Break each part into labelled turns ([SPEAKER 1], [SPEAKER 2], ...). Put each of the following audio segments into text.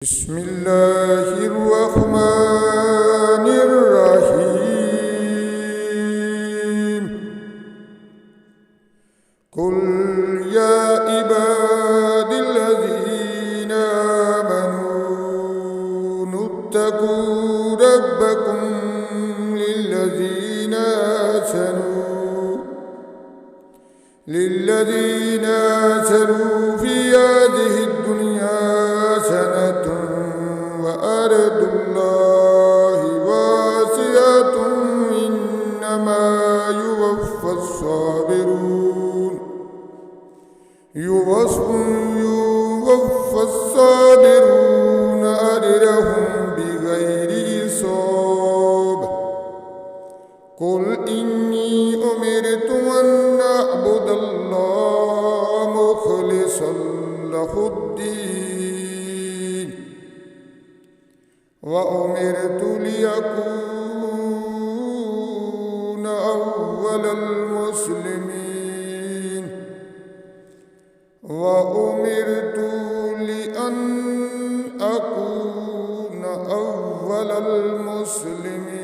[SPEAKER 1] بسم الله الرحمن الرحيم قل يا عبادي الذين آمنوا اتقوا ربكم للذين أحسنوا في هذه الدنيا حسنة وأرض الله واسعة إنما يوفى الصابرون أجرهم بغير حساب قل إني أمرت أن أعبد الله مخلصا له الدين وأمرت لأكون أول المسلمين وأمرت لأن أكون أول المسلمين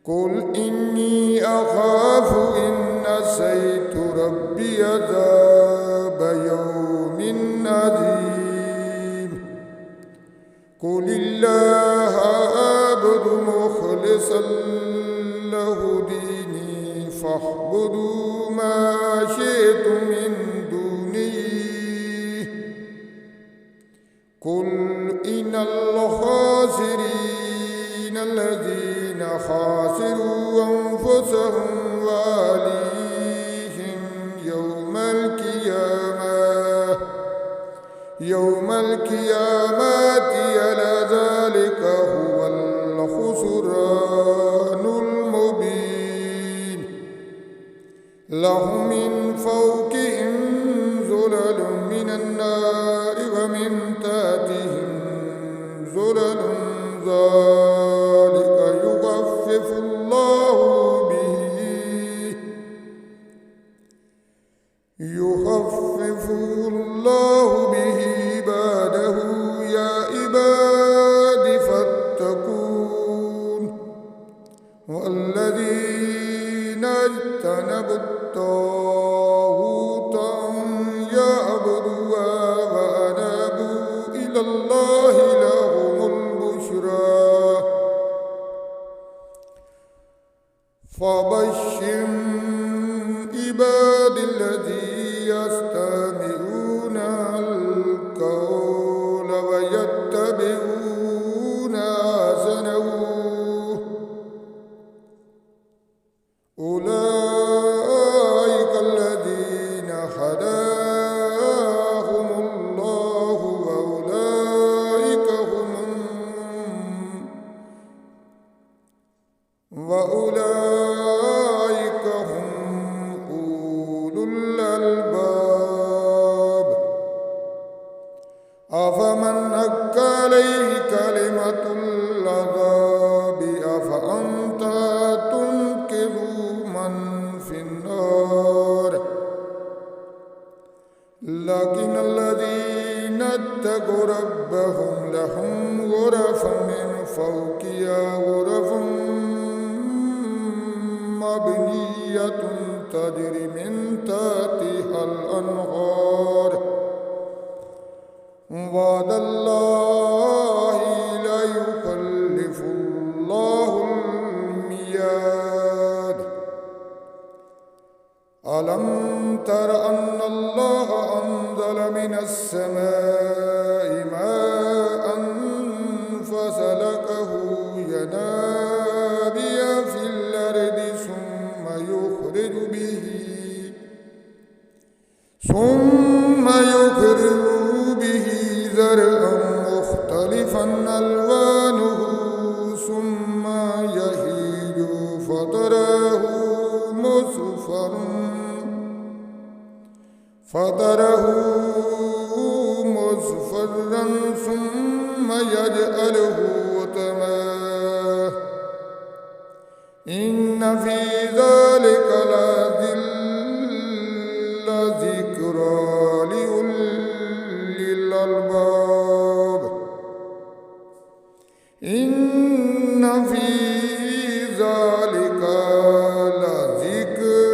[SPEAKER 1] قل إني أخاف إن عصيت ربي عذاب يوم عظيم قل الله أعبد مخلصا له ديني فاعبدوا ما شئتم من دونه قل إن الخاسرين الذين خاسروا أنفسهم وأهليهم يوم القيامة ألا ذلك هو الخسران المبين لهم من فوقهم ظلل من النار ومن تحتهم ظلل ذلك يخفف الله به عباده يا عباد فاتقون والذين اجتنبوا الطاغوت أن يعبدوها وأنابوا إلى الله لهم البشرى فبشر عباد الذين يستمعون القول ويتبعون أحسنه أولئك الذين هداهم الله وأولئك هم أولو الألباب أفمن حق عليه كلمة العذاب أفأنت تنقذ من في النار لكن الذين اتقوا ربهم لهم غرف من فوقها غرف مبنية تجري من تحتها الأنهار وعد الله لا يخلف الله الميعاد ألم تر أن الله أنزل من السماء ماء فسلكه ينابيع في الأرض ثم يخرج به زرعا مختلفا ألوانه ثم يهيج فتراه مصفرا ثم يجعله طماه إن في ذلك لذكرى لأولي الألباب إن في ذلك لذكرى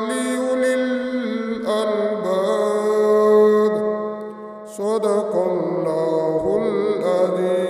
[SPEAKER 1] لأولي الألباب. صدق الله العظيم.